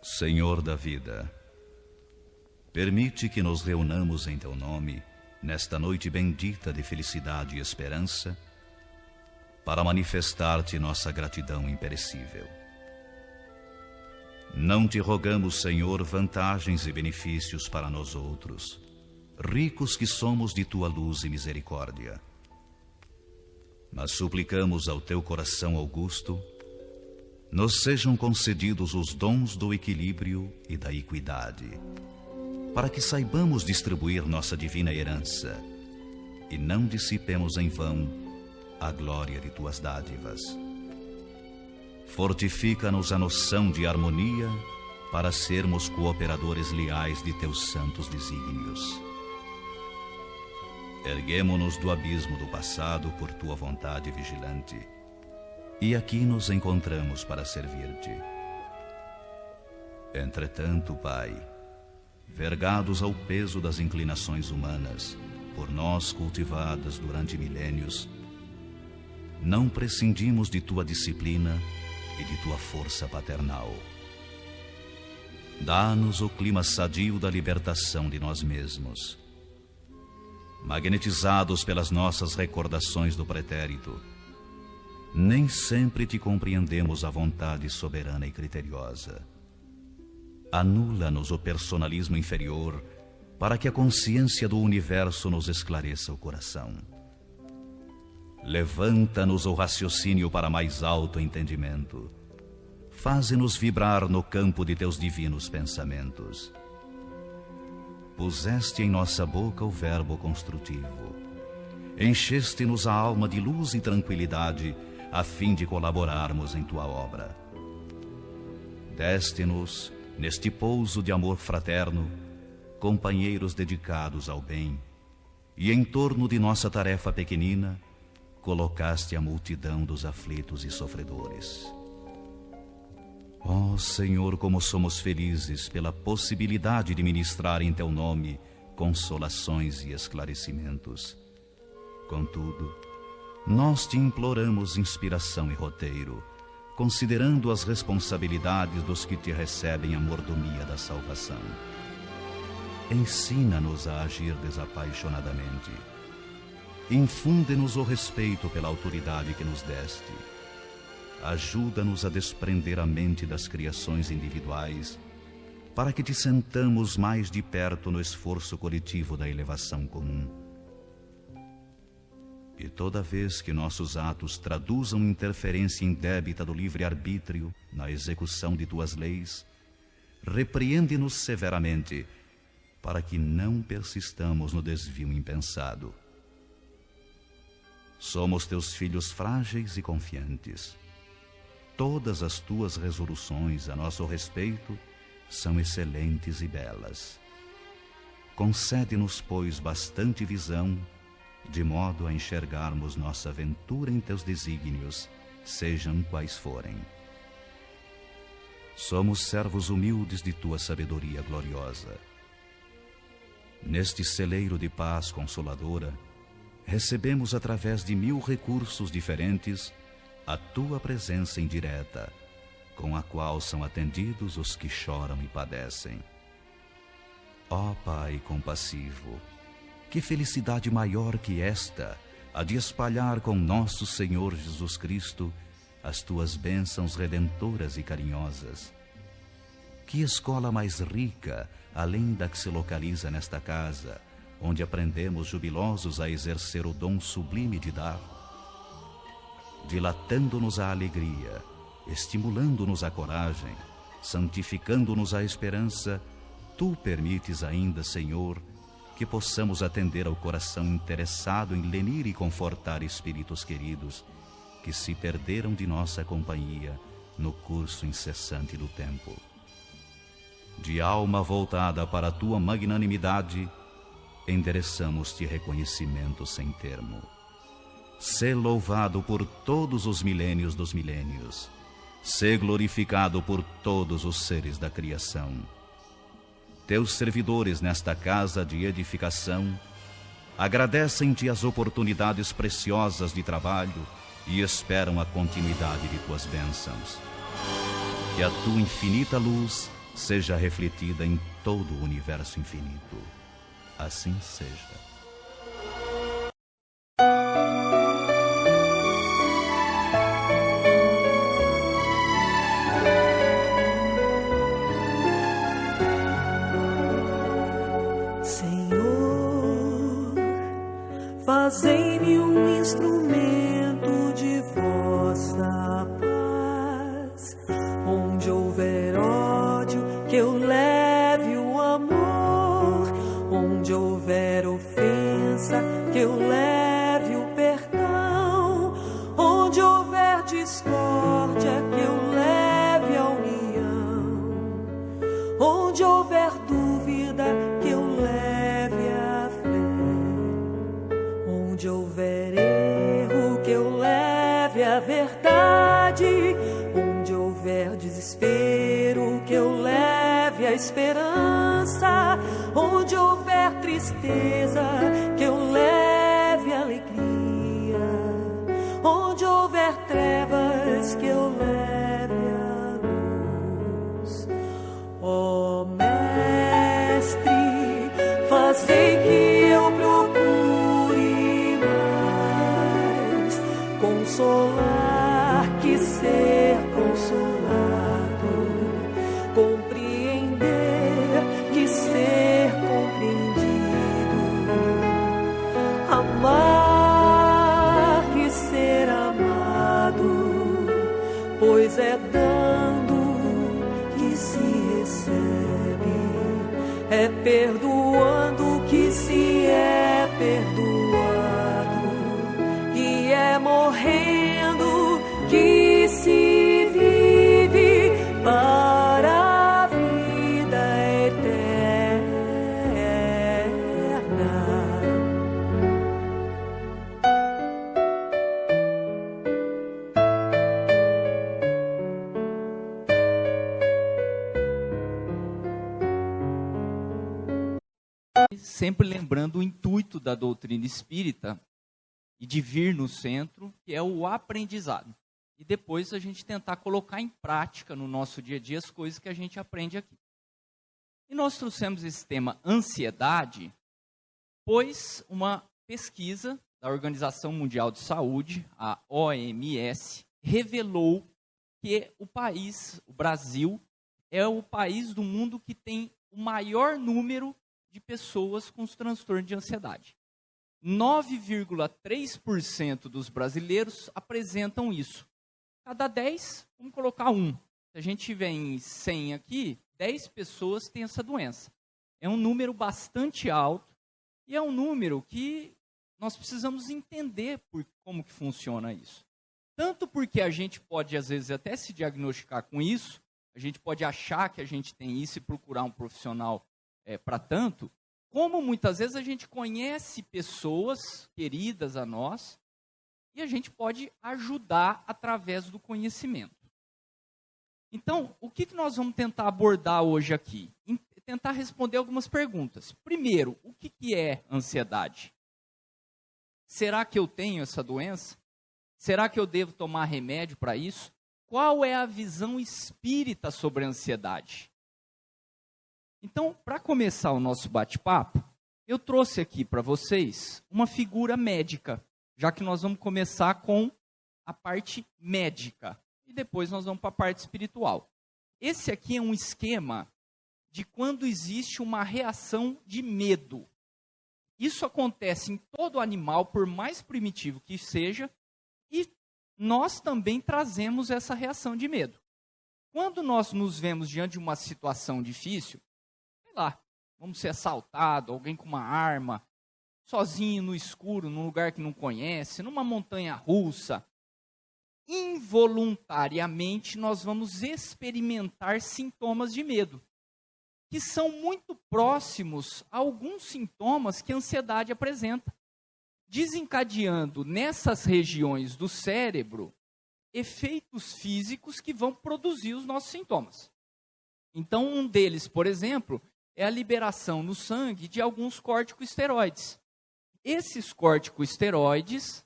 Senhor da vida, permite que nos reunamos em Teu nome, nesta noite bendita de felicidade e esperança, para manifestar-te nossa gratidão imperecível. Não te rogamos, Senhor, vantagens e benefícios para nós outros, ricos que somos de Tua luz e misericórdia, mas suplicamos ao Teu coração augusto, nos sejam concedidos os dons do equilíbrio e da equidade, para que saibamos distribuir nossa divina herança e não dissipemos em vão a glória de Tuas dádivas. Fortifica-nos a noção de harmonia para sermos cooperadores leais de Teus santos desígnios. Erguemo-nos do abismo do passado por Tua vontade vigilante, e aqui nos encontramos para servir-te. Entretanto, Pai, vergados ao peso das inclinações humanas, por nós cultivadas durante milênios, não prescindimos de Tua disciplina e de Tua força paternal. Dá-nos o clima sadio da libertação de nós mesmos. Magnetizados pelas nossas recordações do pretérito, nem sempre te compreendemos a vontade soberana e criteriosa. Anula-nos o personalismo inferior para que a consciência do universo nos esclareça o coração. Levanta-nos o raciocínio para mais alto entendimento. Faze-nos vibrar no campo de Teus divinos pensamentos. Puseste em nossa boca o verbo construtivo. Encheste-nos a alma de luz e tranquilidade a fim de colaborarmos em Tua obra. Deste-nos, neste pouso de amor fraterno, companheiros dedicados ao bem, e em torno de nossa tarefa pequenina, colocaste a multidão dos aflitos e sofredores. Ó Senhor, como somos felizes pela possibilidade de ministrar em Teu nome consolações e esclarecimentos. Contudo, nós te imploramos inspiração e roteiro, considerando as responsabilidades dos que te recebem a mordomia da salvação. Ensina-nos a agir desapaixonadamente. Infunde-nos o respeito pela autoridade que nos deste. Ajuda-nos a desprender a mente das criações individuais, para que te sentamos mais de perto no esforço coletivo da elevação comum. E toda vez que nossos atos traduzam interferência indébita do livre-arbítrio na execução de Tuas leis, repreende-nos severamente, para que não persistamos no desvio impensado. Somos Teus filhos frágeis e confiantes. Todas as Tuas resoluções a nosso respeito são excelentes e belas. Concede-nos, pois, bastante visão, de modo a enxergarmos nossa aventura em Teus desígnios, sejam quais forem. Somos servos humildes de Tua sabedoria gloriosa. Neste celeiro de paz consoladora, recebemos através de 1000 recursos diferentes a Tua presença indireta, com a qual são atendidos os que choram e padecem. Ó Pai compassivo, que felicidade maior que esta, a de espalhar com nosso Senhor Jesus Cristo as Tuas bênçãos redentoras e carinhosas. Que escola mais rica, além da que se localiza nesta casa, onde aprendemos jubilosos a exercer o dom sublime de dar, dilatando-nos a alegria, estimulando-nos a coragem, santificando-nos a esperança, Tu permites ainda, Senhor, que possamos atender ao coração interessado em lenir e confortar espíritos queridos que se perderam de nossa companhia no curso incessante do tempo. De alma voltada para a Tua magnanimidade, endereçamos-te reconhecimento sem termo. Sê louvado por todos os milênios dos milênios. Sê glorificado por todos os seres da criação. Teus servidores nesta casa de edificação agradecem-te as oportunidades preciosas de trabalho e esperam a continuidade de Tuas bênçãos. Que a Tua infinita luz seja refletida em todo o universo infinito. Assim seja. Senhor, fazei-me um instrumento de vossa paz. Onde houver ódio, que eu leve o amor. Onde houver ofensa, que eu leve o perdão. Onde houver discórdia, que eu leve a união. Onde houver dúvida, que eu leve a fé. Onde houver erro, que eu leve a verdade. Onde houver desespero, que eu leve a esperança. Onde houver tristeza, que eu leve a alegria. Onde houver trevas, que eu leve a luz. Ó Mestre, fazei que eu procure mais consolar que ser consolado, compreender que ser compreendido, amar que ser amado, pois é dando que se recebe, é perdoando que se é perdoado, e é morrendo que se vive para a vida eterna. Sempre lembrando o intuito da doutrina espírita e de vir no centro, que é o aprendizado. E depois a gente tentar colocar em prática no nosso dia a dia as coisas que a gente aprende aqui. E nós trouxemos esse tema ansiedade, pois uma pesquisa da Organização Mundial de Saúde, a OMS, revelou que o Brasil, é o país do mundo que tem o maior número de pessoas com os transtornos de ansiedade. 9,3% dos brasileiros apresentam isso. Cada 10, vamos colocar 1. Se a gente tiver em 100 aqui, 10 pessoas têm essa doença. É um número bastante alto e é um número que nós precisamos entender como que funciona isso. Tanto porque a gente pode, às vezes, até se diagnosticar com isso, a gente pode achar que a gente tem isso e procurar um profissional para tanto, como muitas vezes a gente conhece pessoas queridas a nós e a gente pode ajudar através do conhecimento. Então, o que nós vamos tentar abordar hoje aqui? Tentar responder algumas perguntas. Primeiro, o que é ansiedade? Será que eu tenho essa doença? Será que eu devo tomar remédio para isso? Qual é a visão espírita sobre a ansiedade? Então, para começar o nosso bate-papo, eu trouxe aqui para vocês uma figura médica, já que nós vamos começar com a parte médica e depois nós vamos para a parte espiritual. Esse aqui é um esquema de quando existe uma reação de medo. Isso acontece em todo animal, por mais primitivo que seja, e nós também trazemos essa reação de medo. Quando nós nos vemos diante de uma situação difícil, sei lá, vamos ser assaltados, alguém com uma arma, sozinho no escuro, num lugar que não conhece, numa montanha russa, involuntariamente nós vamos experimentar sintomas de medo, que são muito próximos a alguns sintomas que a ansiedade apresenta, desencadeando nessas regiões do cérebro efeitos físicos que vão produzir os nossos sintomas. Então, um deles, por exemplo, é a liberação no sangue de alguns corticosteroides. Esses corticosteroides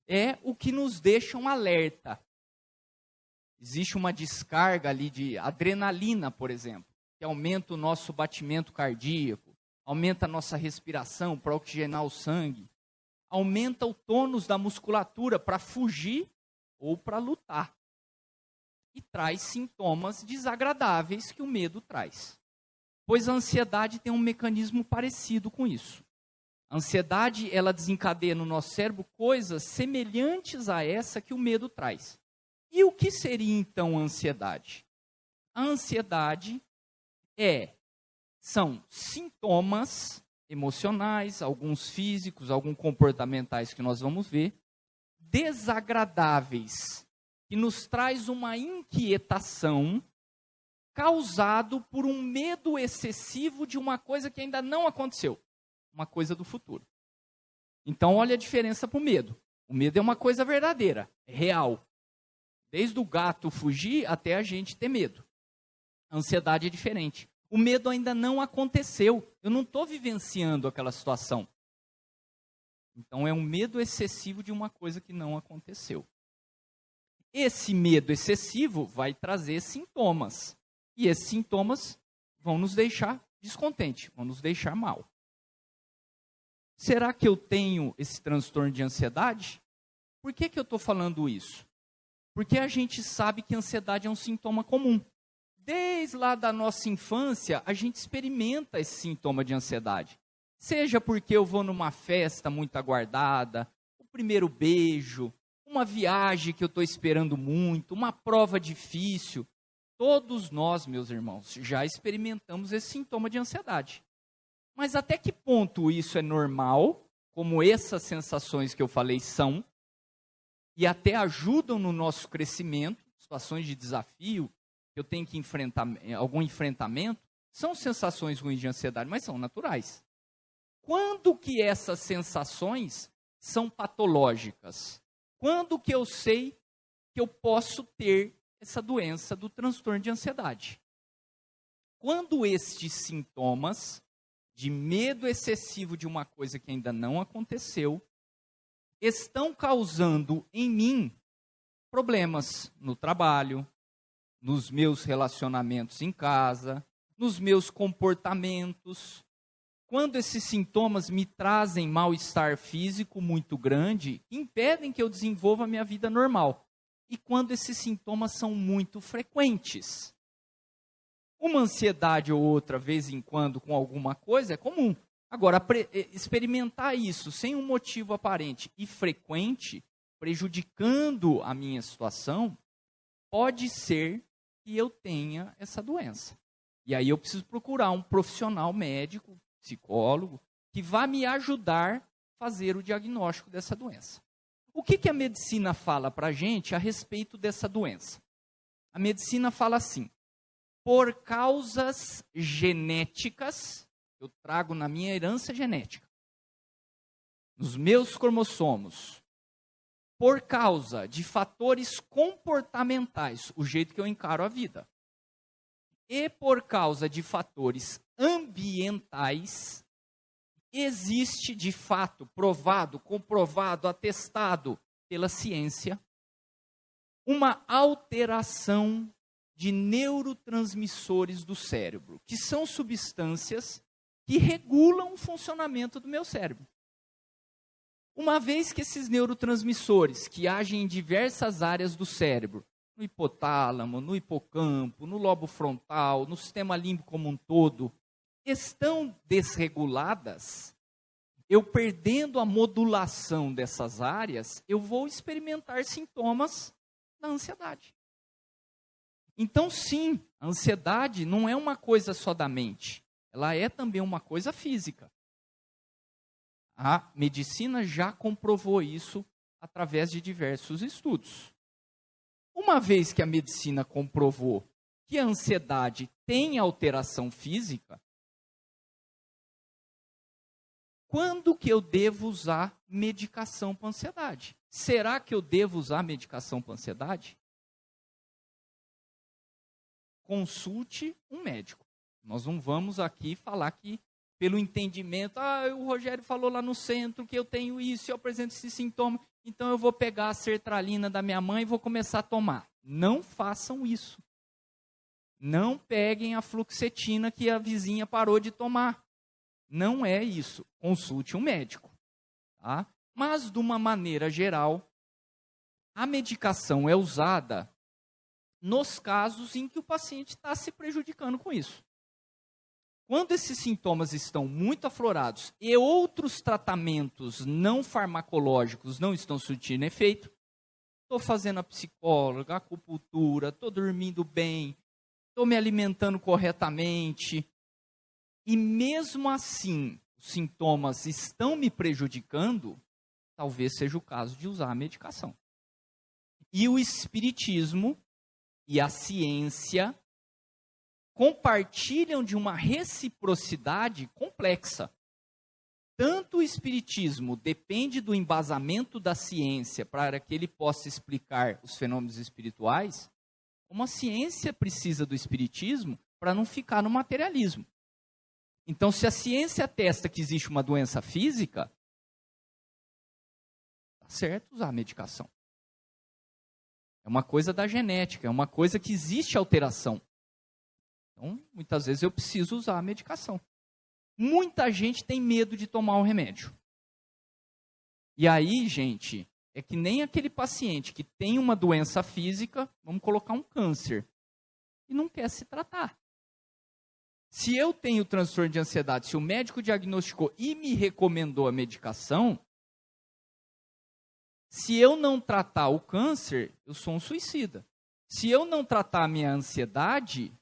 é o que nos deixam alerta. Existe uma descarga ali de adrenalina, por exemplo. aumenta o nosso batimento cardíaco, aumenta a nossa respiração para oxigenar o sangue, aumenta o tônus da musculatura para fugir ou para lutar. E traz sintomas desagradáveis que o medo traz. Pois a ansiedade tem um mecanismo parecido com isso. A ansiedade, ela desencadeia no nosso cérebro coisas semelhantes a essa que o medo traz. E o que seria então a ansiedade? A ansiedade são sintomas emocionais, alguns físicos, alguns comportamentais que nós vamos ver, desagradáveis, que nos traz uma inquietação causado por um medo excessivo de uma coisa que ainda não aconteceu, uma coisa do futuro. Então, olha a diferença para o medo. O medo é uma coisa verdadeira, é real. Desde o gato fugir até a gente ter medo. A ansiedade é diferente. O medo ainda não aconteceu. Eu não estou vivenciando aquela situação. Então, é um medo excessivo de uma coisa que não aconteceu. Esse medo excessivo vai trazer sintomas. E esses sintomas vão nos deixar descontentes, vão nos deixar mal. Será que eu tenho esse transtorno de ansiedade? Por que eu estou falando isso? Porque a gente sabe que a ansiedade é um sintoma comum. Desde lá da nossa infância, a gente experimenta esse sintoma de ansiedade. Seja porque eu vou numa festa muito aguardada, o primeiro beijo, uma viagem que eu estou esperando muito, uma prova difícil. Todos nós, meus irmãos, já experimentamos esse sintoma de ansiedade. Mas até que ponto isso é normal, como essas sensações que eu falei são, e até ajudam no nosso crescimento, situações de desafio, que eu tenho que enfrentar algum enfrentamento, são sensações ruins de ansiedade, mas são naturais. Quando que essas sensações são patológicas? Quando que eu sei que eu posso ter essa doença do transtorno de ansiedade? Quando estes sintomas de medo excessivo de uma coisa que ainda não aconteceu estão causando em mim problemas no trabalho, nos meus relacionamentos em casa, nos meus comportamentos. Quando esses sintomas me trazem mal-estar físico muito grande, impedem que eu desenvolva a minha vida normal. E quando esses sintomas são muito frequentes. Uma ansiedade ou outra, vez em quando, com alguma coisa, é comum. Agora, experimentar isso sem um motivo aparente e frequente, prejudicando a minha situação, pode ser que eu tenha essa doença. E aí eu preciso procurar um profissional médico, psicólogo, que vá me ajudar a fazer o diagnóstico dessa doença. O que a medicina fala para a gente a respeito dessa doença? A medicina fala assim: por causas genéticas, eu trago na minha herança genética, nos meus cromossomos, por causa de fatores comportamentais, o jeito que eu encaro a vida, e por causa de fatores ambientais, existe de fato, provado, comprovado, atestado pela ciência, uma alteração de neurotransmissores do cérebro, que são substâncias que regulam o funcionamento do meu cérebro. Uma vez que esses neurotransmissores, que agem em diversas áreas do cérebro, no hipotálamo, no hipocampo, no lobo frontal, no sistema límbico como um todo, estão desreguladas, eu perdendo a modulação dessas áreas, eu vou experimentar sintomas da ansiedade. Então, sim, a ansiedade não é uma coisa só da mente, ela é também uma coisa física. A medicina já comprovou isso através de diversos estudos. Uma vez que a medicina comprovou que a ansiedade tem alteração física, quando que eu devo usar medicação para ansiedade? Será que eu devo usar medicação para ansiedade? Consulte um médico. Nós não vamos aqui falar que, pelo entendimento, o Rogério falou lá no centro que eu tenho isso, eu apresento esse sintoma, então eu vou pegar a sertralina da minha mãe e vou começar a tomar. Não façam isso. Não peguem a fluoxetina que a vizinha parou de tomar. Não é isso. Consulte um médico. Tá? Mas, de uma maneira geral, a medicação é usada nos casos em que o paciente está se prejudicando com isso. Quando esses sintomas estão muito aflorados e outros tratamentos não farmacológicos não estão surtindo efeito, estou fazendo a psicóloga, a acupuntura, estou dormindo bem, estou me alimentando corretamente, e mesmo assim os sintomas estão me prejudicando, talvez seja o caso de usar a medicação. E o espiritismo e a ciência compartilham de uma reciprocidade complexa. Tanto o espiritismo depende do embasamento da ciência para que ele possa explicar os fenômenos espirituais, como a ciência precisa do espiritismo para não ficar no materialismo. Então, se a ciência atesta que existe uma doença física, está certo usar a medicação. É uma coisa da genética, é uma coisa que existe alteração. Então, muitas vezes eu preciso usar a medicação. Muita gente tem medo de tomar o remédio. E aí, gente, é que nem aquele paciente que tem uma doença física, vamos colocar um câncer, e não quer se tratar. Se eu tenho transtorno de ansiedade, se o médico diagnosticou e me recomendou a medicação, se eu não tratar o câncer, eu sou um suicida. Se eu não tratar a minha ansiedade,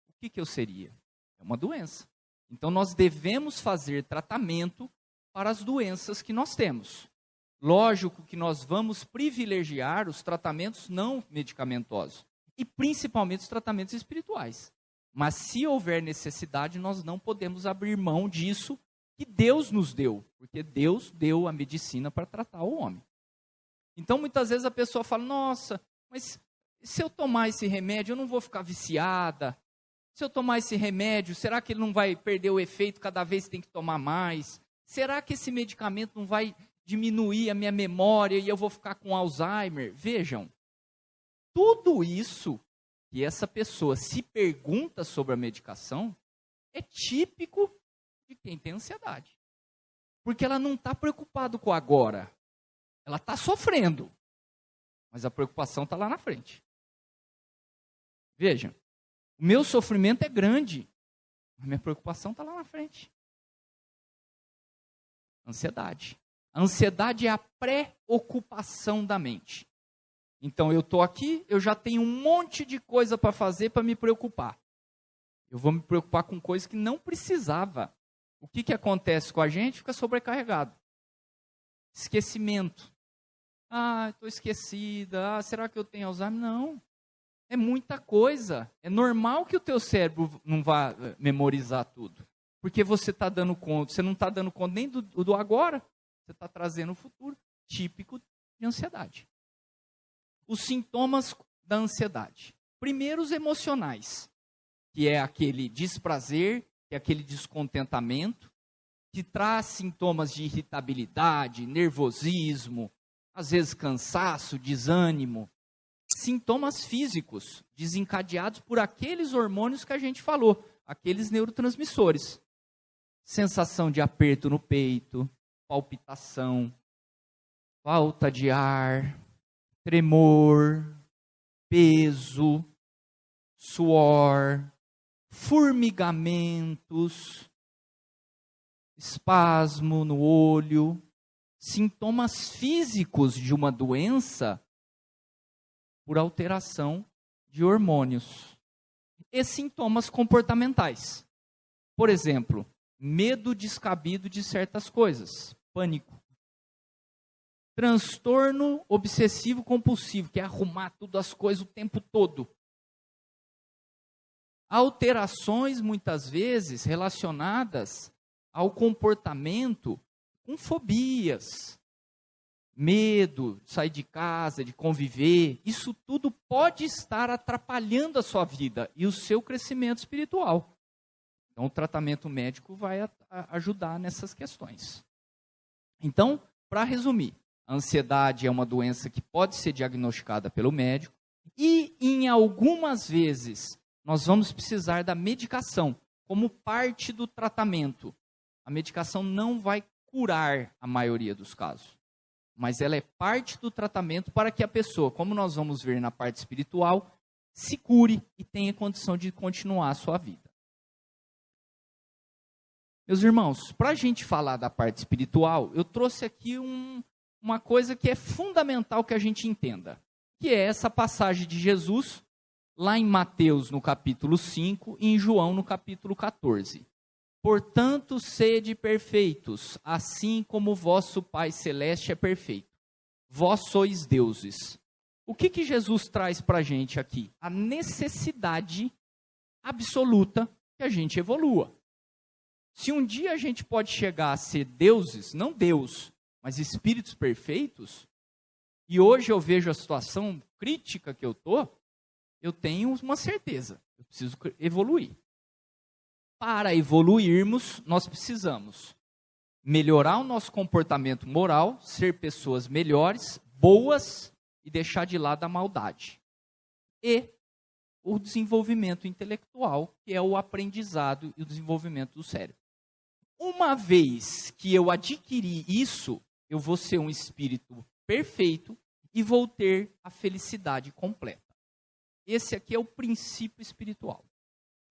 o que eu seria? É uma doença. Então, nós devemos fazer tratamento para as doenças que nós temos. Lógico que nós vamos privilegiar os tratamentos não medicamentosos. E, principalmente, os tratamentos espirituais. Mas, se houver necessidade, nós não podemos abrir mão disso que Deus nos deu. Porque Deus deu a medicina para tratar o homem. Então, muitas vezes a pessoa fala, nossa, mas se eu tomar esse remédio, eu não vou ficar viciada. Se eu tomar esse remédio, será que ele não vai perder o efeito cada vez que tem que tomar mais? Será que esse medicamento não vai diminuir a minha memória e eu vou ficar com Alzheimer? Vejam, tudo isso que essa pessoa se pergunta sobre a medicação é típico de quem tem ansiedade. Porque ela não está preocupada com o agora. Ela está sofrendo, mas a preocupação está lá na frente. Vejam. O meu sofrimento é grande, mas minha preocupação está lá na frente. Ansiedade. A ansiedade é a preocupação da mente. Então, eu estou aqui, eu já tenho um monte de coisa para fazer para me preocupar. Eu vou me preocupar com coisas que não precisava. O que acontece com a gente? Fica sobrecarregado. Esquecimento. Estou esquecida. Será que eu tenho Alzheimer? Não. É muita coisa. É normal que o teu cérebro não vá memorizar tudo. Porque você está dando conta, você não está dando conta nem do agora. Você está trazendo o futuro. Típico de ansiedade. Os sintomas da ansiedade. Primeiro, os emocionais. Que é aquele desprazer, que é aquele descontentamento, que traz sintomas de irritabilidade, nervosismo, às vezes cansaço, desânimo. Sintomas físicos, desencadeados por aqueles hormônios que a gente falou, aqueles neurotransmissores. Sensação de aperto no peito, palpitação, falta de ar, tremor, peso, suor, formigamentos, espasmo no olho, sintomas físicos de uma doença por alteração de hormônios. E sintomas comportamentais. Por exemplo, medo descabido de certas coisas, pânico. Transtorno obsessivo compulsivo, que é arrumar tudo as coisas o tempo todo. Alterações, muitas vezes, relacionadas ao comportamento com fobias, medo de sair de casa, de conviver. Isso tudo pode estar atrapalhando a sua vida e o seu crescimento espiritual. Então, o tratamento médico vai ajudar nessas questões. Então, para resumir, a ansiedade é uma doença que pode ser diagnosticada pelo médico e, em algumas vezes, nós vamos precisar da medicação como parte do tratamento. A medicação não vai curar a maioria dos casos, mas ela é parte do tratamento para que a pessoa, como nós vamos ver na parte espiritual, se cure e tenha condição de continuar a sua vida. Meus irmãos, para a gente falar da parte espiritual, eu trouxe aqui uma coisa que é fundamental que a gente entenda, que é essa passagem de Jesus, lá em Mateus, no capítulo 5, e em João, no capítulo 14. Portanto, sede perfeitos, assim como o vosso Pai Celeste é perfeito. Vós sois deuses. O que Jesus traz para a gente aqui? A necessidade absoluta que a gente evolua. Se um dia a gente pode chegar a ser deuses, não Deus, mas espíritos perfeitos, e hoje eu vejo a situação crítica que eu tenho uma certeza, eu preciso evoluir. Para evoluirmos, nós precisamos melhorar o nosso comportamento moral, ser pessoas melhores, boas, e deixar de lado a maldade. E o desenvolvimento intelectual, que é o aprendizado e o desenvolvimento do cérebro. Uma vez que eu adquiri isso, eu vou ser um espírito perfeito e vou ter a felicidade completa. Esse aqui é o princípio espiritual.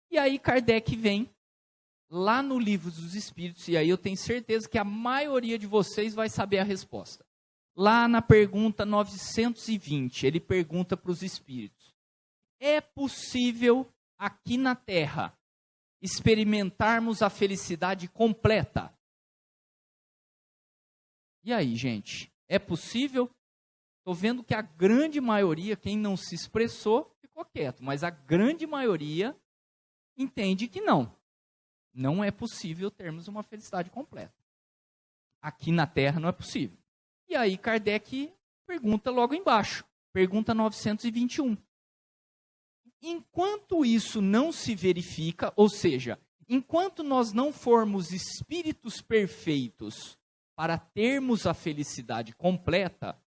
E aí Kardec vem lá no Livro dos Espíritos, e aí eu tenho certeza que a maioria de vocês vai saber a resposta. Lá na pergunta 920, ele pergunta para os espíritos: é possível aqui na Terra experimentarmos a felicidade completa? E aí, gente, é possível? Estou vendo que a grande maioria, quem não se expressou, ficou quieto, mas a grande maioria entende que não. Não é possível termos uma felicidade completa. Aqui na Terra não é possível. E aí Kardec pergunta logo embaixo, pergunta 921. Enquanto isso não se verifica, ou seja, enquanto nós não formos espíritos perfeitos para termos a felicidade completa,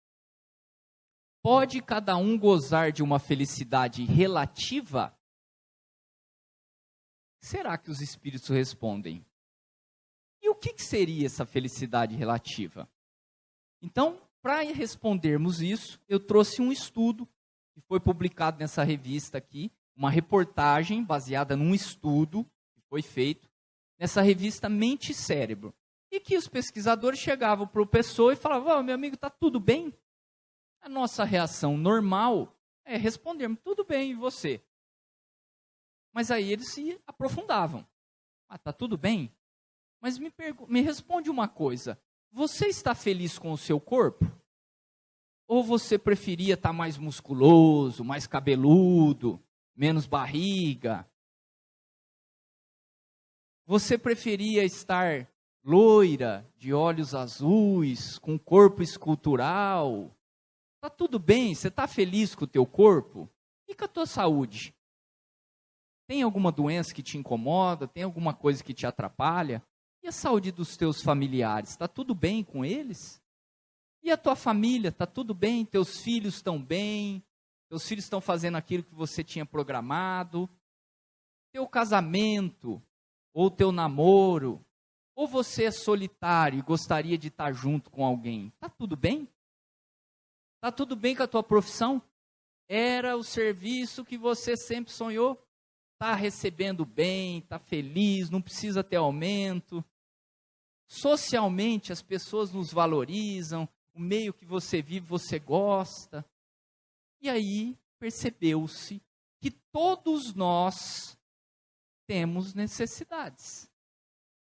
pode cada um gozar de uma felicidade relativa? Será que os espíritos respondem? E o que seria essa felicidade relativa? Então, para respondermos isso, eu trouxe um estudo que foi publicado nessa revista aqui, uma reportagem baseada num estudo que foi feito nessa revista Mente e Cérebro. E que os pesquisadores chegavam para o pessoa e falavam: meu amigo, está tudo bem? A nossa reação normal é respondermos: tudo bem, e você? Mas aí eles se aprofundavam. Está tudo bem? Mas me responde uma coisa. Você está feliz com o seu corpo? Ou você preferia estar mais musculoso, mais cabeludo, menos barriga? Você preferia estar loira, de olhos azuis, com corpo escultural? Está tudo bem? Você está feliz com o teu corpo? E com a tua saúde? Tem alguma doença que te incomoda? Tem alguma coisa que te atrapalha? E a saúde dos teus familiares? Está tudo bem com eles? E a tua família? Está tudo bem? Teus filhos estão bem? Teus filhos estão fazendo aquilo que você tinha programado? Teu casamento? Ou teu namoro? Ou você é solitário e gostaria de estar junto com alguém? Está tudo bem? Está tudo bem com a tua profissão? Era o serviço que você sempre sonhou? Está recebendo bem, está feliz, não precisa ter aumento. Socialmente, as pessoas nos valorizam, o meio que você vive, você gosta. E aí, percebeu-se que todos nós temos necessidades.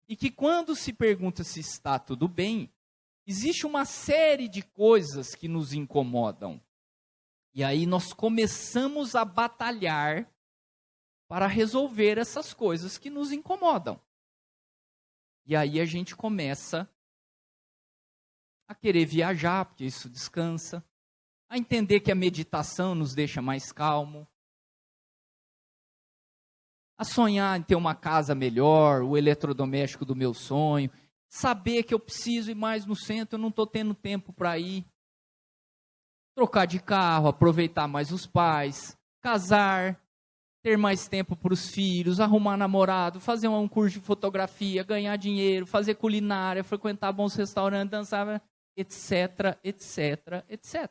E que quando se pergunta se está tudo bem, existe uma série de coisas que nos incomodam. E aí nós começamos a batalhar para resolver essas coisas que nos incomodam. E aí a gente começa a querer viajar, porque isso descansa, a entender que a meditação nos deixa mais calmo, a sonhar em ter uma casa melhor, o eletrodoméstico do meu sonho, saber que eu preciso ir mais no centro, eu não estou tendo tempo para ir, trocar de carro, aproveitar mais os pais, casar, ter mais tempo para os filhos, arrumar namorado, fazer um curso de fotografia, ganhar dinheiro, fazer culinária, frequentar bons restaurantes, dançar, etc, etc, etc.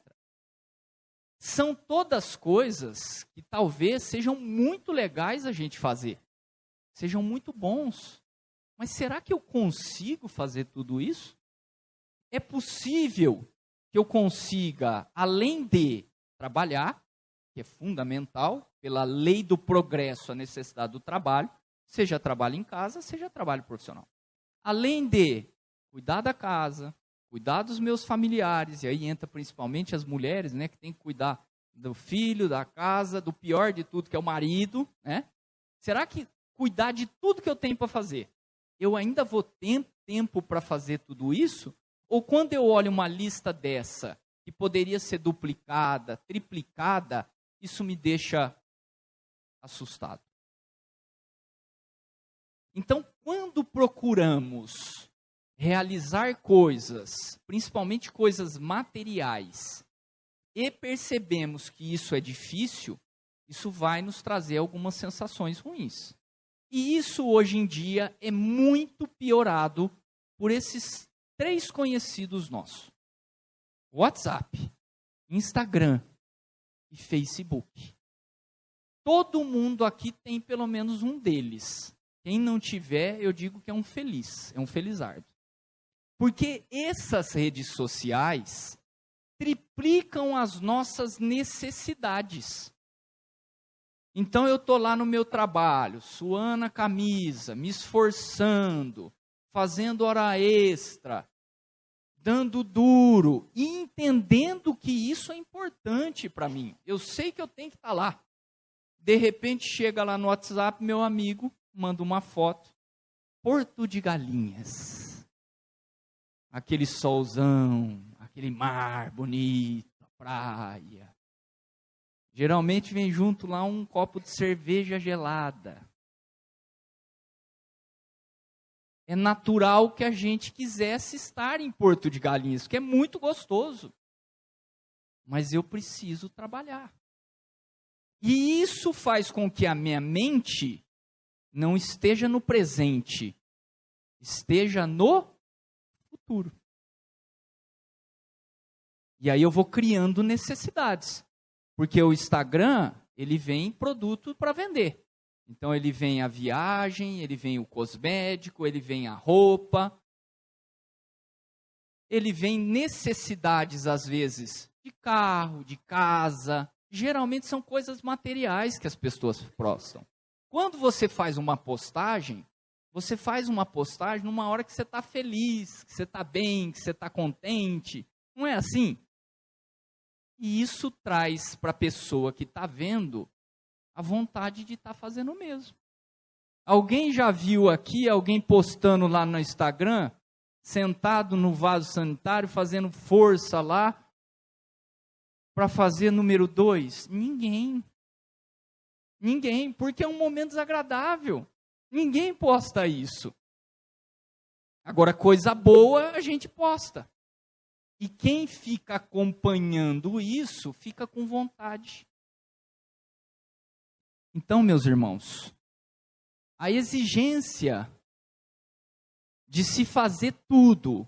São todas coisas que talvez sejam muito legais a gente fazer, sejam muito bons. Mas será que eu consigo fazer tudo isso? É possível que eu consiga, além de trabalhar, que é fundamental, pela lei do progresso, a necessidade do trabalho, seja trabalho em casa, seja trabalho profissional. Além de cuidar da casa, cuidar dos meus familiares, e aí entra principalmente as mulheres, né, que tem que cuidar do filho, da casa, do pior de tudo, que é o marido, né? Será que cuidar de tudo que eu tenho para fazer, eu ainda vou ter tempo para fazer tudo isso? Ou quando eu olho uma lista dessa, que poderia ser duplicada, triplicada, isso me deixa assustado. Então, quando procuramos realizar coisas, principalmente coisas materiais, e percebemos que isso é difícil, isso vai nos trazer algumas sensações ruins. E isso, hoje em dia, é muito piorado por esses 3 conhecidos nossos: WhatsApp, Instagram e Facebook. Todo mundo aqui tem pelo menos um deles. Quem não tiver, eu digo que é um feliz, é um felizardo. Porque essas redes sociais triplicam as nossas necessidades. Então eu estou lá no meu trabalho, suando a camisa, me esforçando, fazendo hora extra, dando duro, e entendendo que isso é importante para mim. Eu sei que eu tenho que estar lá. De repente chega lá no WhatsApp, meu amigo manda uma foto, Porto de Galinhas. Aquele solzão, aquele mar bonito, a praia. Geralmente vem junto lá um copo de cerveja gelada. É natural que a gente quisesse estar em Porto de Galinhas, que é muito gostoso. Mas eu preciso trabalhar. E isso faz com que a minha mente não esteja no presente, esteja no futuro. E aí eu vou criando necessidades. Porque o Instagram, ele vem produto para vender. Então ele vem a viagem, ele vem o cosmético, ele vem a roupa. Ele vem necessidades, às vezes, de carro, de casa. Geralmente são coisas materiais que as pessoas postam. Quando você faz uma postagem numa hora que você está feliz, que você está bem, que você está contente. Não é assim? E isso traz para a pessoa que está vendo a vontade de estar fazendo o mesmo. Alguém já viu aqui alguém postando lá no Instagram, sentado no vaso sanitário, fazendo força lá, para fazer número 2? Ninguém. Ninguém, porque é um momento desagradável. Ninguém posta isso. Agora, coisa boa a gente posta. E quem fica acompanhando isso, fica com vontade. Então, meus irmãos, a exigência de se fazer tudo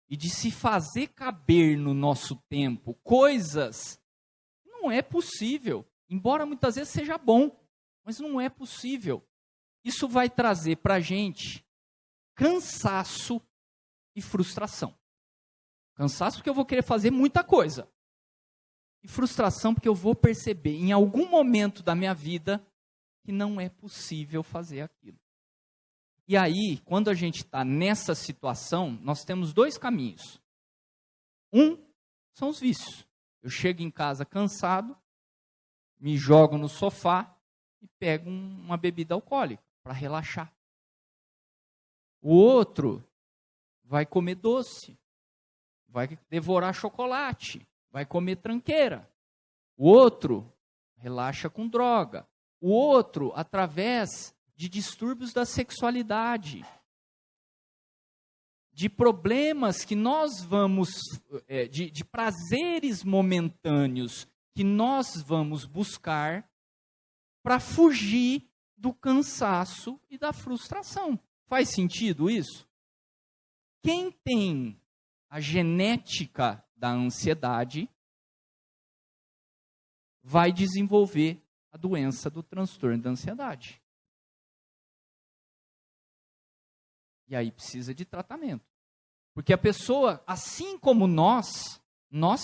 e de se fazer caber no nosso tempo coisas, não é possível. Embora muitas vezes seja bom, mas não é possível. Isso vai trazer para a gente cansaço e frustração. Cansaço porque eu vou querer fazer muita coisa. E frustração porque eu vou perceber em algum momento da minha vida que não é possível fazer aquilo. E aí, quando a gente está nessa situação, nós temos 2 caminhos. Um são os vícios. Eu chego em casa cansado, me jogo no sofá e pego uma bebida alcoólica para relaxar. O outro vai comer doce, vai devorar chocolate, vai comer tranqueira. O outro relaxa com droga. O outro, através de distúrbios da sexualidade, de problemas que nós vamos, de prazeres momentâneos que nós vamos buscar para fugir do cansaço e da frustração. Faz sentido isso? Quem tem a genética da ansiedade vai desenvolver a doença do transtorno da ansiedade. E aí precisa de tratamento. Porque a pessoa, assim como nós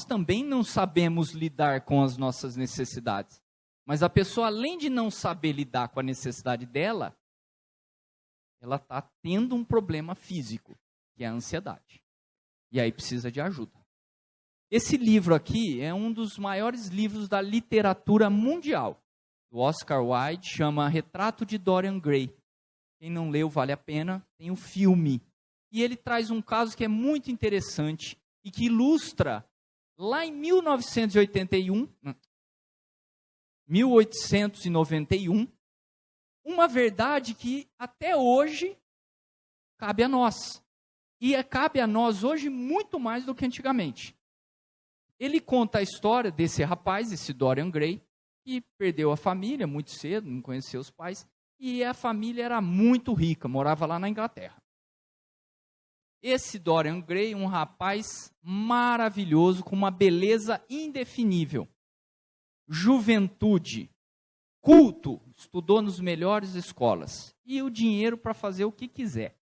também não sabemos lidar com as nossas necessidades. Mas a pessoa, além de não saber lidar com a necessidade dela, ela está tendo um problema físico, que é a ansiedade. E aí precisa de ajuda. Esse livro aqui é um dos maiores livros da literatura mundial. Do Oscar Wilde, chama Retrato de Dorian Gray. Quem não leu, vale a pena. Tem um filme. E ele traz um caso que é muito interessante e que ilustra, lá em 1891, uma verdade que até hoje cabe a nós. E cabe a nós hoje muito mais do que antigamente. Ele conta a história desse rapaz, esse Dorian Gray, que perdeu a família muito cedo, não conheceu os pais, e a família era muito rica, morava lá na Inglaterra. Esse Dorian Gray, um rapaz maravilhoso, com uma beleza indefinível. Juventude, culto, estudou nas melhores escolas. E o dinheiro para fazer o que quiser.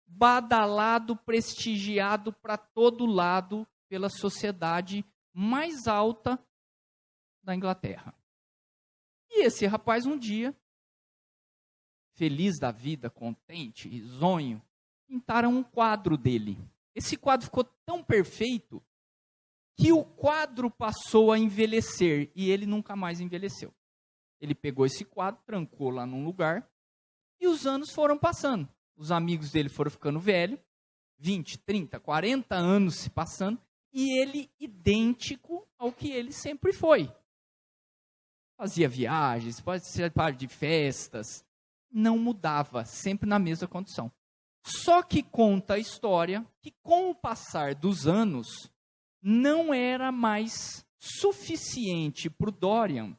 Badalado, prestigiado para todo lado pela sociedade mais alta da Inglaterra. E esse rapaz um dia, feliz da vida, contente, risonho, pintaram um quadro dele. Esse quadro ficou tão perfeito que o quadro passou a envelhecer e ele nunca mais envelheceu. Ele pegou esse quadro, trancou lá num lugar e os anos foram passando. Os amigos dele foram ficando velhos, 20, 30, 40 anos se passando, e ele idêntico ao que ele sempre foi. Fazia viagens, participava de festas, não mudava, sempre na mesma condição. Só que conta a história que com o passar dos anos, não era mais suficiente para o Dorian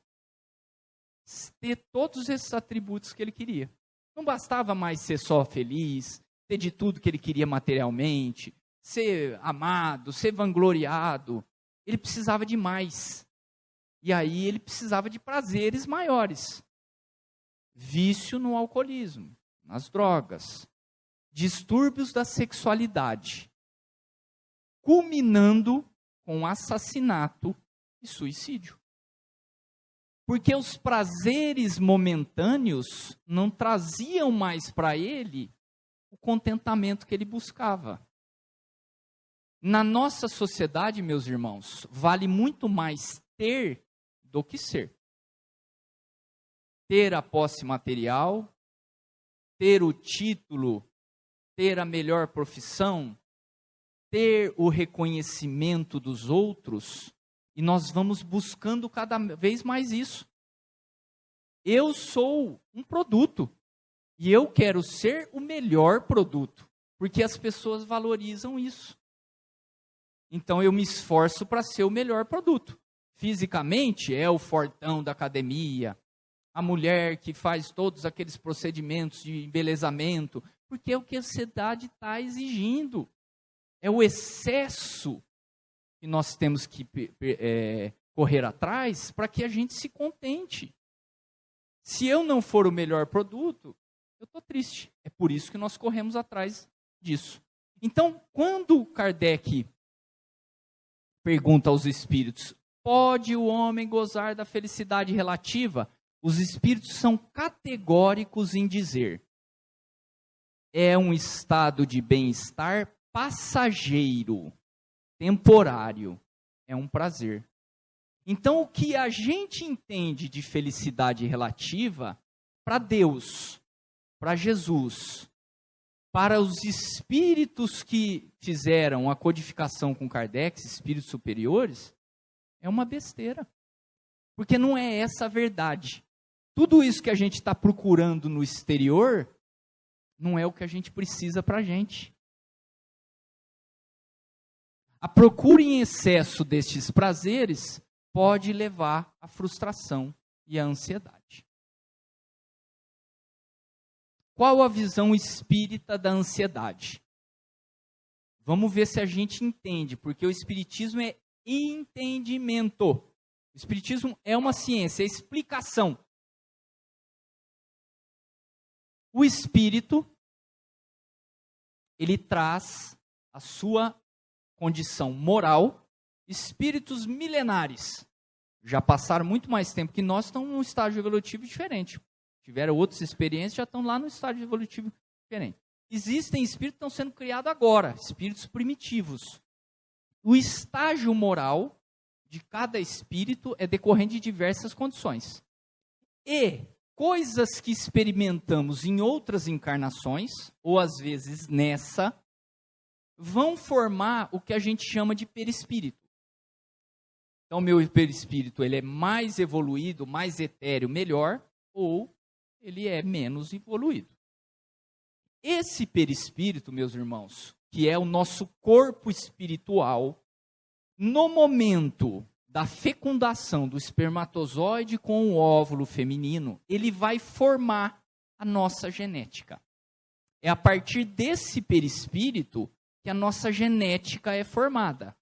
ter todos esses atributos que ele queria. Não bastava mais ser só feliz, ter de tudo que ele queria materialmente, ser amado, ser vangloriado. Ele precisava de mais. E aí ele precisava de prazeres maiores. Vício no alcoolismo, nas drogas, distúrbios da sexualidade, culminando com assassinato e suicídio. Porque os prazeres momentâneos não traziam mais para ele o contentamento que ele buscava. Na nossa sociedade, meus irmãos, vale muito mais ter do que ser. Ter a posse material, ter o título, ter a melhor profissão, ter o reconhecimento dos outros, e nós vamos buscando cada vez mais isso. Eu sou um produto, e eu quero ser o melhor produto, porque as pessoas valorizam isso. Então eu me esforço para ser o melhor produto. Fisicamente é o fortão da academia, a mulher que faz todos aqueles procedimentos de embelezamento, porque é o que a sociedade está exigindo. É o excesso que nós temos que correr atrás para que a gente se contente. Se eu não for o melhor produto, eu estou triste. É por isso que nós corremos atrás disso. Então, quando Kardec pergunta aos espíritos, pode o homem gozar da felicidade relativa? Os espíritos são categóricos em dizer, é um estado de bem-estar passageiro, temporário, é um prazer. Então, o que a gente entende de felicidade relativa, para Deus, para Jesus, para os espíritos que fizeram a codificação com Kardec, espíritos superiores, é uma besteira. Porque não é essa a verdade. Tudo isso que a gente está procurando no exterior, não é o que a gente precisa para a gente. A procura em excesso destes prazeres pode levar à frustração e à ansiedade. qual a visão espírita da ansiedade? Vamos ver se a gente entende, porque o espiritismo é entendimento. O espiritismo é uma ciência, é explicação. O espírito, ele traz a sua condição moral, espíritos milenares. Já passaram muito mais tempo que nós, estão num estágio evolutivo diferente. Tiveram outras experiências, já estão lá no estágio evolutivo diferente. Existem espíritos que estão sendo criados agora, espíritos primitivos. O estágio moral de cada espírito é decorrente de diversas condições. E coisas que experimentamos em outras encarnações, ou às vezes nessa, vão formar o que a gente chama de perispírito. Então, o meu perispírito ele é mais evoluído, mais etéreo, melhor, ou ele é menos evoluído. Esse perispírito, meus irmãos, que é o nosso corpo espiritual, no momento da fecundação do espermatozoide com o óvulo feminino, ele vai formar a nossa genética. É a partir desse perispírito que a nossa genética é formada.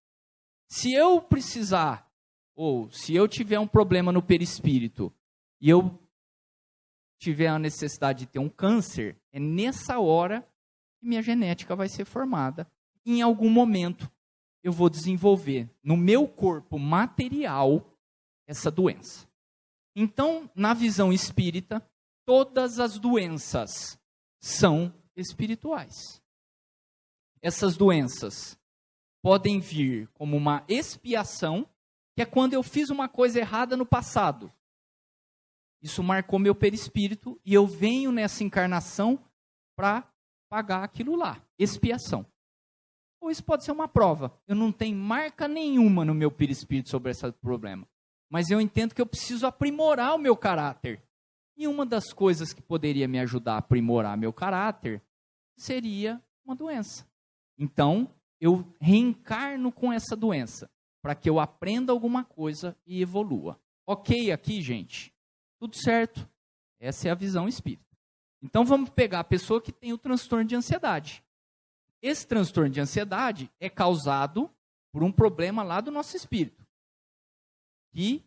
Se eu precisar, ou se eu tiver um problema no perispírito, e eu tiver a necessidade de ter um câncer, é nessa hora que minha genética vai ser formada. Em algum momento, eu vou desenvolver no meu corpo material essa doença. Então, na visão espírita, todas as doenças são espirituais. Essas doenças podem vir como uma expiação, que é quando eu fiz uma coisa errada no passado. Isso marcou meu perispírito e eu venho nessa encarnação para pagar aquilo lá, expiação. Ou isso pode ser uma prova. Eu não tenho marca nenhuma no meu perispírito sobre esse problema. Mas eu entendo que eu preciso aprimorar o meu caráter. E uma das coisas que poderia me ajudar a aprimorar meu caráter seria uma doença. Então, eu reencarno com essa doença, para que eu aprenda alguma coisa e evolua. Ok aqui, gente? Tudo certo. Essa é a visão espírita. Então, vamos pegar a pessoa que tem o transtorno de ansiedade. Esse transtorno de ansiedade é causado por um problema lá do nosso espírito, que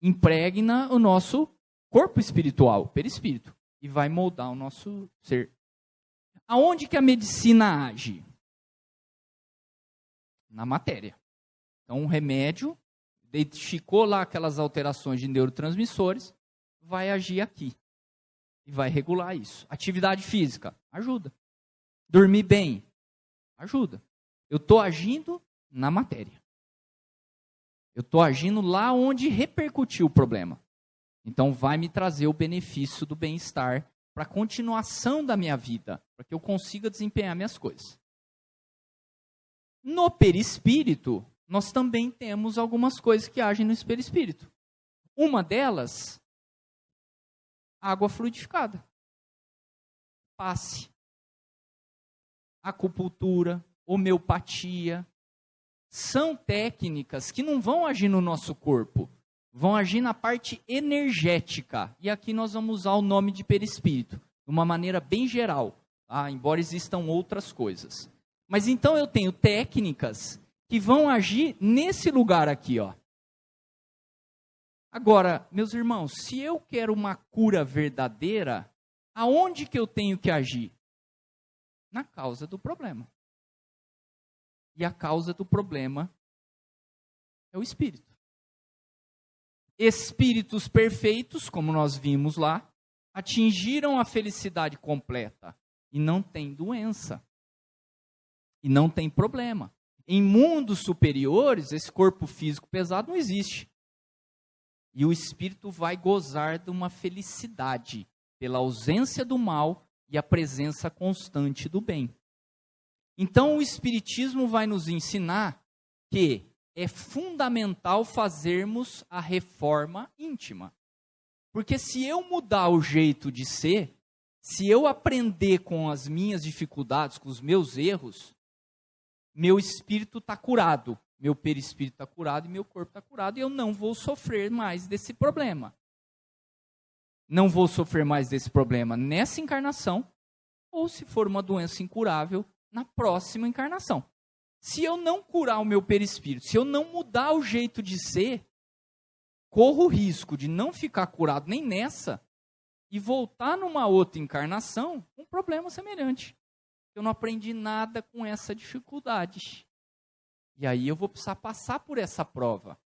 impregna o nosso corpo espiritual, o perispírito, e vai moldar o nosso ser. Aonde que a medicina age? Na matéria. Então, um remédio identificou lá aquelas alterações de neurotransmissores, vai agir aqui e vai regular isso. Atividade física, ajuda. Dormir bem, ajuda. Eu estou agindo na matéria. Eu estou agindo lá onde repercutiu o problema. Então, vai me trazer o benefício do bem-estar para a continuação da minha vida, para que eu consiga desempenhar minhas coisas. No perispírito, nós também temos algumas coisas que agem no perispírito. Uma delas, água fluidificada. Passe. Acupuntura, homeopatia. São técnicas que não vão agir no nosso corpo, vão agir na parte energética. E aqui nós vamos usar o nome de perispírito, de uma maneira bem geral, tá? Embora existam outras coisas. Mas então eu tenho técnicas que vão agir nesse lugar aqui, ó. Agora, meus irmãos, se eu quero uma cura verdadeira, aonde que eu tenho que agir? Na causa do problema. E a causa do problema é o espírito. Espíritos perfeitos, como nós vimos lá, atingiram a felicidade completa e não tem doença. E não tem problema. Em mundos superiores, esse corpo físico pesado não existe. E o espírito vai gozar de uma felicidade pela ausência do mal e a presença constante do bem. Então, o espiritismo vai nos ensinar que é fundamental fazermos a reforma íntima. Porque se eu mudar o jeito de ser, se eu aprender com as minhas dificuldades, com os meus erros, meu espírito está curado, meu perispírito está curado e meu corpo está curado, e eu não vou sofrer mais desse problema. não vou sofrer mais desse problema nessa encarnação, ou se for uma doença incurável, na próxima encarnação. Se eu não curar o meu perispírito, se eu não mudar o jeito de ser, corro o risco de não ficar curado nem nessa e voltar numa outra encarnação com um problema semelhante. Eu não aprendi nada com essa dificuldade. E aí eu vou precisar passar por essa prova.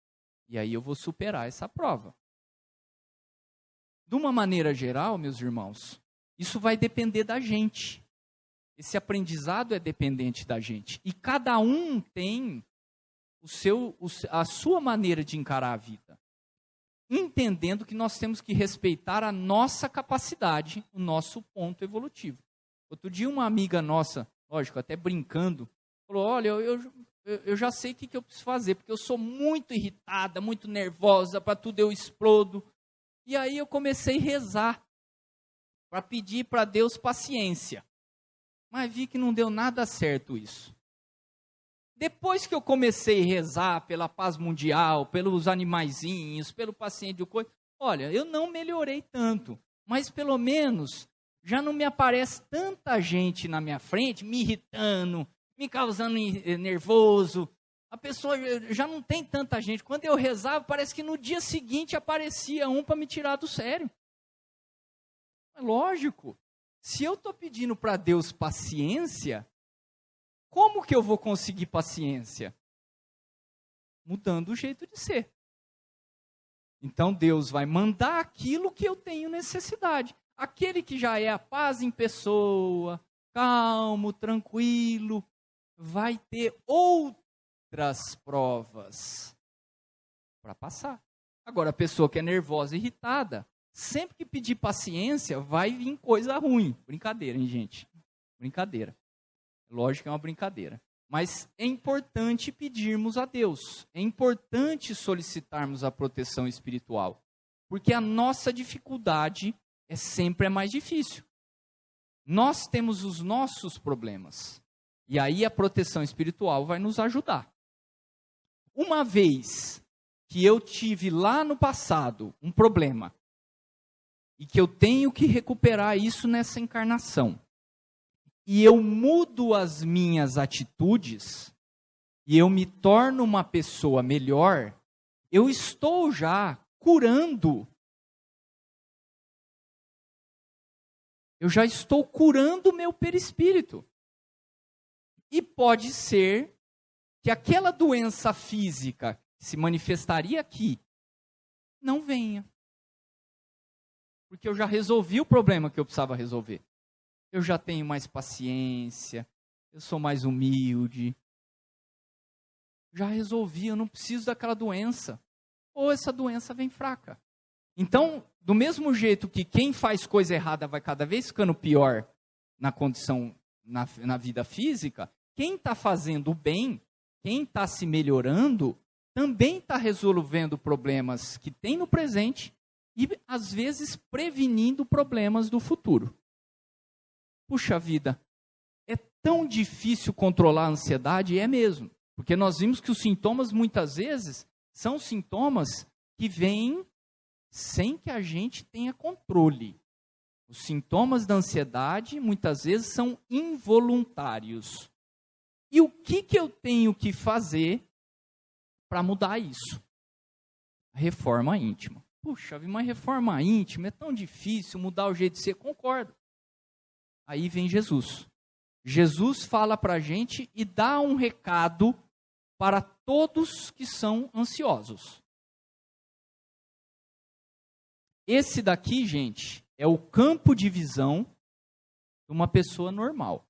E aí eu vou superar essa prova. De uma maneira geral, meus irmãos, isso vai depender da gente. Esse aprendizado é dependente da gente. E cada um tem a sua maneira de encarar a vida. Entendendo que nós temos que respeitar a nossa capacidade, o nosso ponto evolutivo. Outro dia uma amiga nossa, lógico, até brincando, falou, olha, eu já sei o que eu preciso fazer, porque eu sou muito irritada, muito nervosa, para tudo eu explodo. E aí eu comecei a rezar, para pedir para Deus paciência. Mas vi que não deu nada certo isso. Depois que eu comecei a rezar pela paz mundial, pelos animaizinhos, pelo paciente de coisa, olha, eu não melhorei tanto, mas pelo menos já não me aparece tanta gente na minha frente, me irritando, me causando nervoso. A pessoa já não tem tanta gente. Quando eu rezava, parece que no dia seguinte aparecia um para me tirar do sério. É lógico. Se eu estou pedindo para Deus paciência, como que eu vou conseguir paciência? Mudando o jeito de ser. Então Deus vai mandar aquilo que eu tenho necessidade. Aquele que já é a paz em pessoa, calmo, tranquilo, vai ter outras provas para passar. Agora, a pessoa que é nervosa, irritada, sempre que pedir paciência, vai vir coisa ruim. Brincadeira, hein, gente? Brincadeira. Lógico que é uma brincadeira. Mas é importante pedirmos a Deus. É importante solicitarmos a proteção espiritual. Porque a nossa dificuldade sempre é mais difícil. Nós temos os nossos problemas. E aí a proteção espiritual vai nos ajudar. Uma vez que eu tive lá no passado um problema, e que eu tenho que recuperar isso nessa encarnação, e eu mudo as minhas atitudes, e eu me torno uma pessoa melhor, eu estou já curando. Eu já estou curando o meu perispírito. E pode ser que aquela doença física que se manifestaria aqui não venha. Porque eu já resolvi o problema que eu precisava resolver. Eu já tenho mais paciência, eu sou mais humilde. Já resolvi, eu não preciso daquela doença. Ou essa doença vem fraca. Então, do mesmo jeito que quem faz coisa errada vai cada vez ficando pior na condição, na vida física, quem está fazendo o bem, quem está se melhorando, também está resolvendo problemas que tem no presente e, às vezes, prevenindo problemas do futuro. Puxa vida, é tão difícil controlar a ansiedade, e é mesmo. Porque nós vimos que os sintomas, muitas vezes, são sintomas que vêm sem que a gente tenha controle. Os sintomas da ansiedade, muitas vezes, são involuntários. E o que eu tenho que fazer para mudar isso? Reforma íntima. Puxa, uma reforma íntima é tão difícil mudar o jeito de ser. Concordo. Aí vem Jesus. Jesus fala para a gente e dá um recado para todos que são ansiosos. Esse daqui, gente, é o campo de visão de uma pessoa normal.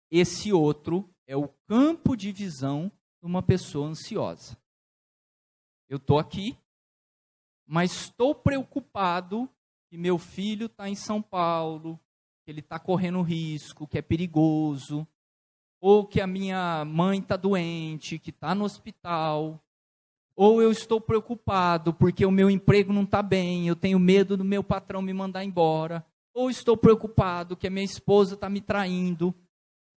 Esse outro é o campo de visão de uma pessoa ansiosa. Eu estou aqui, mas estou preocupado que meu filho está em São Paulo, que ele está correndo risco, que é perigoso, ou que a minha mãe está doente, que está no hospital, ou eu estou preocupado porque o meu emprego não está bem, eu tenho medo do meu patrão me mandar embora, ou estou preocupado que a minha esposa está me traindo.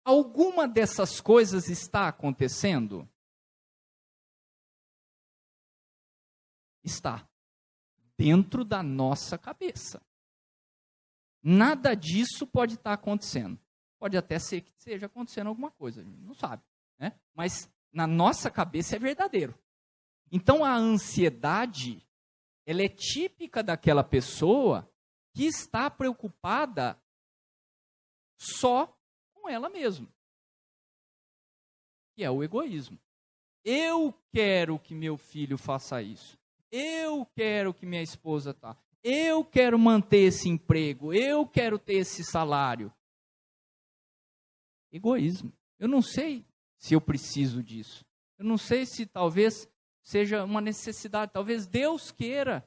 Alguma dessas coisas está acontecendo? Está. dentro da nossa cabeça. Nada disso pode estar acontecendo. Pode até ser que esteja acontecendo alguma coisa, a gente não sabe, né? Mas na nossa cabeça é verdadeiro. Então a ansiedade, ela é típica daquela pessoa que está preocupada só com ela mesma, que é o egoísmo. Eu quero que meu filho faça isso. Eu quero que minha esposa tá. Eu quero manter esse emprego. Eu quero ter esse salário. Egoísmo. Eu não sei se eu preciso disso. Eu não sei se talvez seja uma necessidade. Talvez Deus queira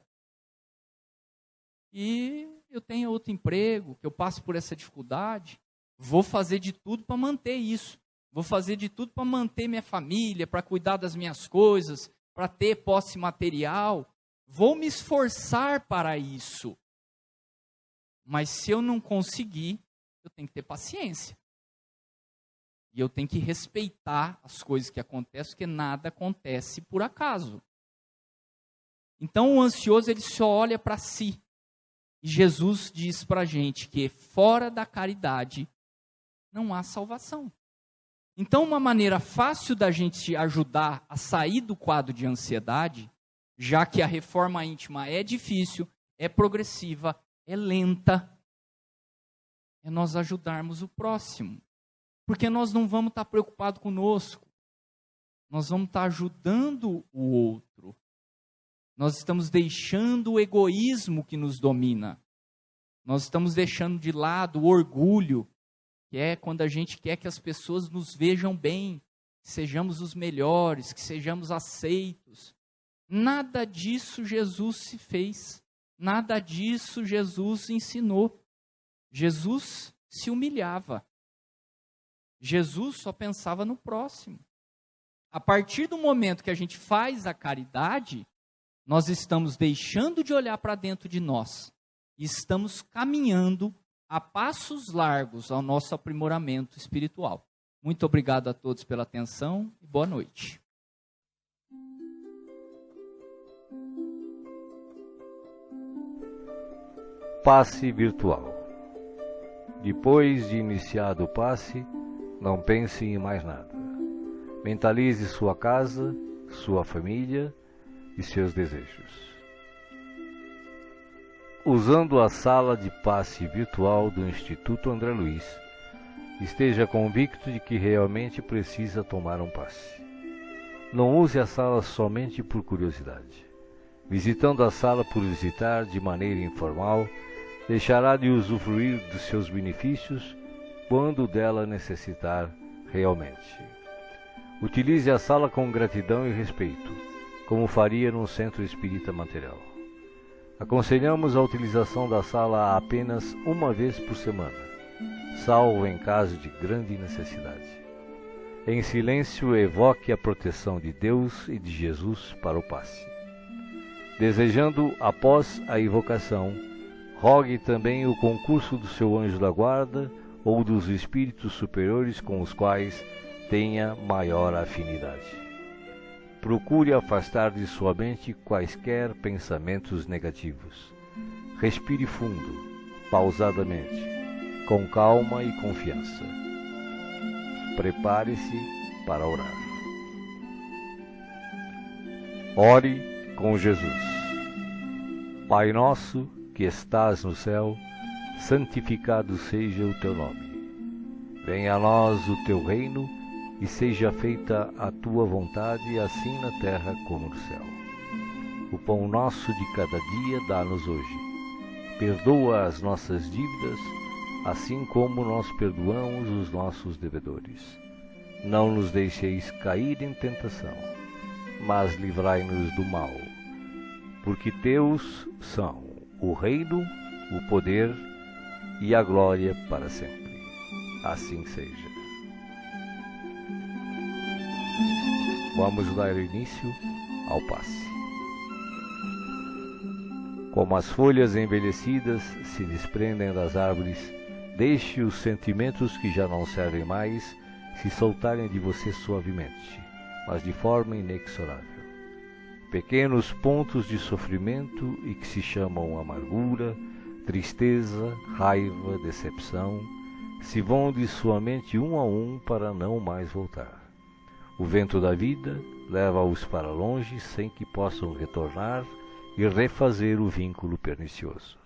e eu tenha outro emprego, que eu passe por essa dificuldade. Vou fazer de tudo para manter isso. Vou fazer de tudo para manter minha família, para cuidar das minhas coisas, para ter posse material. Vou me esforçar para isso. Mas se eu não conseguir, eu tenho que ter paciência. E eu tenho que respeitar as coisas que acontecem, porque nada acontece por acaso. Então o ansioso, ele só olha para si. E Jesus diz para a gente que fora da caridade não há salvação. Então uma maneira fácil da gente ajudar a sair do quadro de ansiedade, já que a reforma íntima é difícil, é progressiva, é lenta, é nós ajudarmos o próximo. Porque nós não vamos estar preocupados conosco. Nós vamos estar ajudando o outro. Nós estamos deixando o egoísmo que nos domina. Nós estamos deixando de lado o orgulho, que é quando a gente quer que as pessoas nos vejam bem, que sejamos os melhores, que sejamos aceitos. Nada disso Jesus se fez. Nada disso Jesus ensinou. Jesus se humilhava. Jesus só pensava no próximo. A partir do momento que a gente faz a caridade, nós estamos deixando de olhar para dentro de nós e estamos caminhando a passos largos ao nosso aprimoramento espiritual. Muito obrigado a todos pela atenção e boa noite. Passe virtual. Depois de iniciado o passe, não pense em mais nada. Mentalize sua casa, sua família e seus desejos. Usando a sala de passe virtual do Instituto André Luiz, esteja convicto de que realmente precisa tomar um passe. Não use a sala somente por curiosidade. Visitando a sala por visitar de maneira informal, deixará de usufruir dos seus benefícios quando dela necessitar realmente. Utilize a sala com gratidão e respeito, como faria num centro espírita material. Aconselhamos a utilização da sala apenas uma vez por semana, salvo em caso de grande necessidade. Em silêncio, evoque a proteção de Deus e de Jesus para o passe. Desejando, após a invocação, rogue também o concurso do seu anjo da guarda ou dos espíritos superiores com os quais tenha maior afinidade. Procure afastar de sua mente quaisquer pensamentos negativos. Respire fundo, pausadamente, com calma e confiança. Prepare-se para orar. Ore com Jesus. Pai nosso que estás no céu, santificado seja o teu nome. Venha a nós o teu reino e seja feita a tua vontade, assim na terra como no céu. O pão nosso de cada dia dá-nos hoje. Perdoa as nossas dívidas, assim como nós perdoamos os nossos devedores. Não nos deixeis cair em tentação, mas livrai-nos do mal. Porque teus são o reino, o poder e a glória para sempre. Assim seja. Vamos dar início ao passe. Como as folhas envelhecidas se desprendem das árvores, deixe os sentimentos que já não servem mais se soltarem de você suavemente, mas de forma inexorável. Pequenos pontos de sofrimento e que se chamam amargura, tristeza, raiva, decepção, se vão de sua mente um a um para não mais voltar. O vento da vida leva-os para longe sem que possam retornar e refazer o vínculo pernicioso.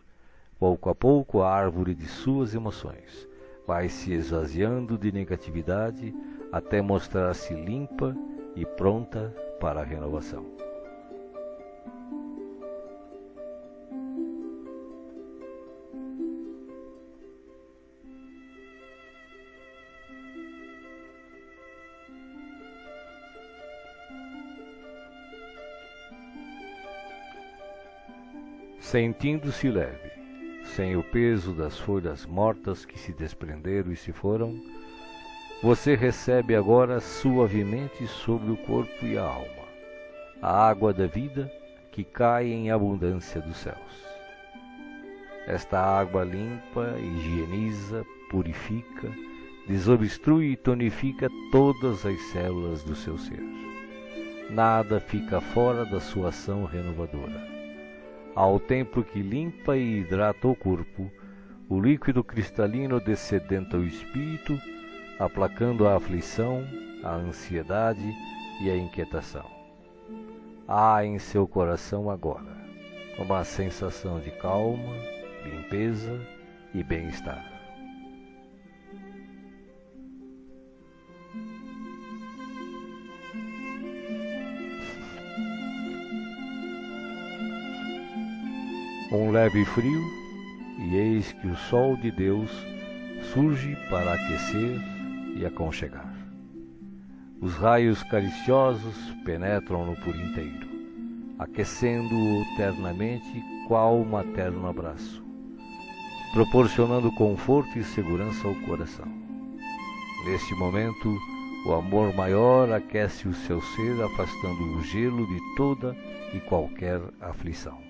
Pouco a pouco a árvore de suas emoções vai se esvaziando de negatividade até mostrar-se limpa e pronta para a renovação. Sentindo-se leve, sem o peso das folhas mortas que se desprenderam e se foram, você recebe agora suavemente sobre o corpo e a alma a água da vida que cai em abundância dos céus. Esta água limpa, higieniza, purifica, desobstrui e tonifica todas as células do seu ser. Nada fica fora da sua ação renovadora. Ao tempo que limpa e hidrata o corpo, o líquido cristalino descedenta o espírito, aplacando a aflição, a ansiedade e a inquietação. Há em seu coração agora uma sensação de calma, limpeza e bem-estar. Um leve frio, e eis que o sol de Deus surge para aquecer e aconchegar. Os raios cariciosos penetram-no por inteiro, aquecendo-o ternamente qual materno abraço, proporcionando conforto e segurança ao coração. Neste momento, o amor maior aquece o seu ser, afastando o gelo de toda e qualquer aflição.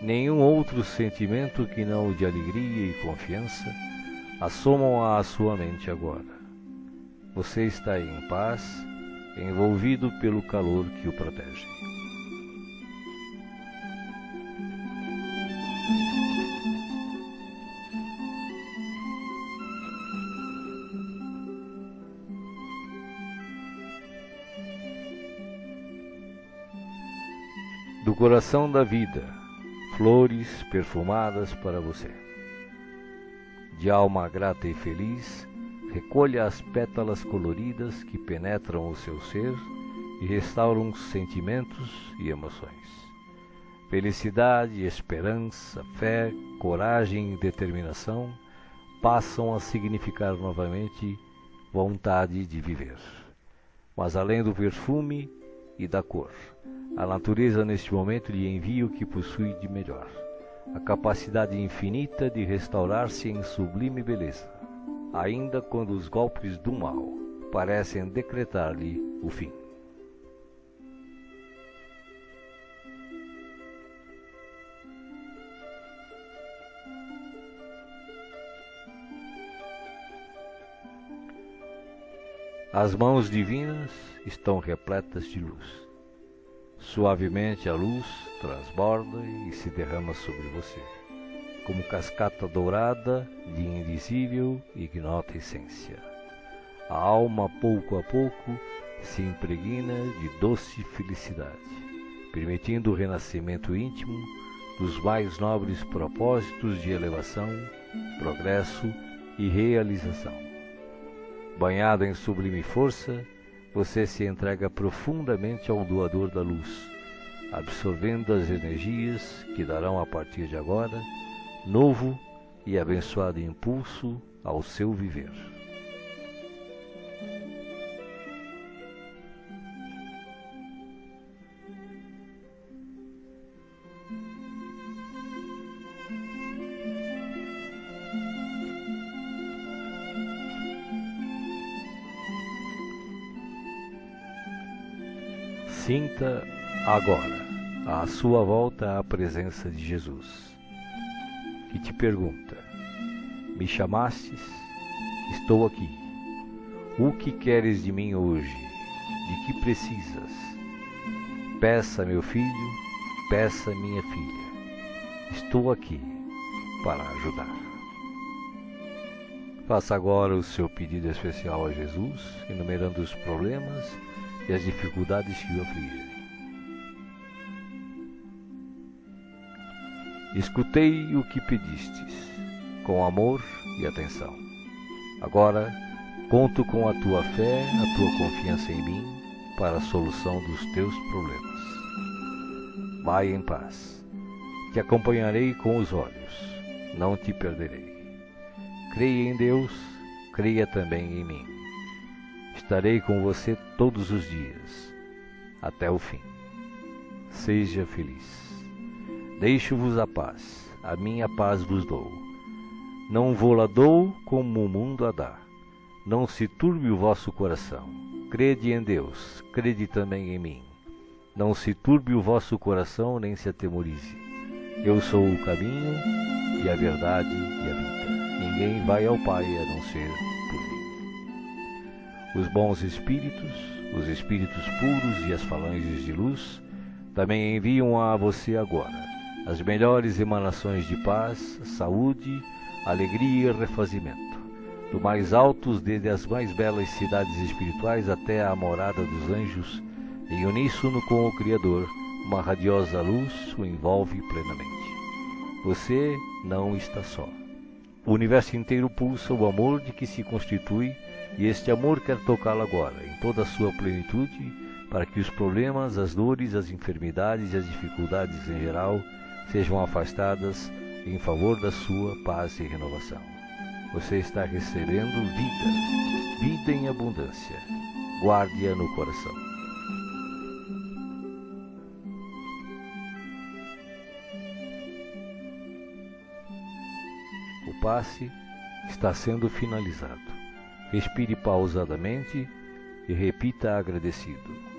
Nenhum outro sentimento que não o de alegria e confiança assomam à sua mente agora. Você está em paz, envolvido pelo calor que o protege. Do coração da vida, flores perfumadas para você. De alma grata e feliz, recolha as pétalas coloridas que penetram o seu ser e restauram sentimentos e emoções. Felicidade, esperança, fé, coragem e determinação passam a significar novamente vontade de viver. Mas além do perfume e da cor, a natureza neste momento lhe envia o que possui de melhor, a capacidade infinita de restaurar-se em sublime beleza, ainda quando os golpes do mal parecem decretar-lhe o fim. As mãos divinas estão repletas de luz. Suavemente a luz transborda e se derrama sobre você, como cascata dourada de invisível e ignota essência. A alma, pouco a pouco, se impregna de doce felicidade, permitindo o renascimento íntimo dos mais nobres propósitos de elevação, progresso e realização. Banhado em sublime força, você se entrega profundamente ao doador da luz, absorvendo as energias que darão a partir de agora novo e abençoado impulso ao seu viver. Sinta agora à sua volta a presença de Jesus, que te pergunta: me chamastes? Estou aqui. O que queres de mim hoje? De que precisas? Peça, meu filho, peça, minha filha. Estou aqui para ajudar. Faça agora o seu pedido especial a Jesus, enumerando os problemas e as dificuldades que o afligem. Escutei o que pedistes, com amor e atenção. Agora, conto com a tua fé, a tua confiança em mim, para a solução dos teus problemas. Vai em paz. Te acompanharei com os olhos, não te perderei. Creia em Deus, creia também em mim. Estarei com você todos os dias, até o fim. Seja feliz. Deixo-vos a paz, a minha paz vos dou. Não vou-la dou como o mundo a dá. Não se turbe o vosso coração. Crede em Deus, crede também em mim. Não se turbe o vosso coração, nem se atemorize. Eu sou o caminho e a verdade e a vida. Ninguém vai ao Pai a não ser por mim. Os bons espíritos, os espíritos puros e as falanges de luz também enviam a você agora as melhores emanações de paz, saúde, alegria e refazimento, do mais altos desde as mais belas cidades espirituais até a morada dos anjos, em uníssono com o Criador, uma radiosa luz o envolve plenamente. Você não está só. O universo inteiro pulsa o amor de que se constitui, e este amor quer tocá-lo agora, em toda a sua plenitude, para que os problemas, as dores, as enfermidades e as dificuldades em geral sejam afastadas em favor da sua paz e renovação. Você está recebendo vida, vida em abundância. Guarde-a no coração. O passe está sendo finalizado. Respire pausadamente e repita agradecido.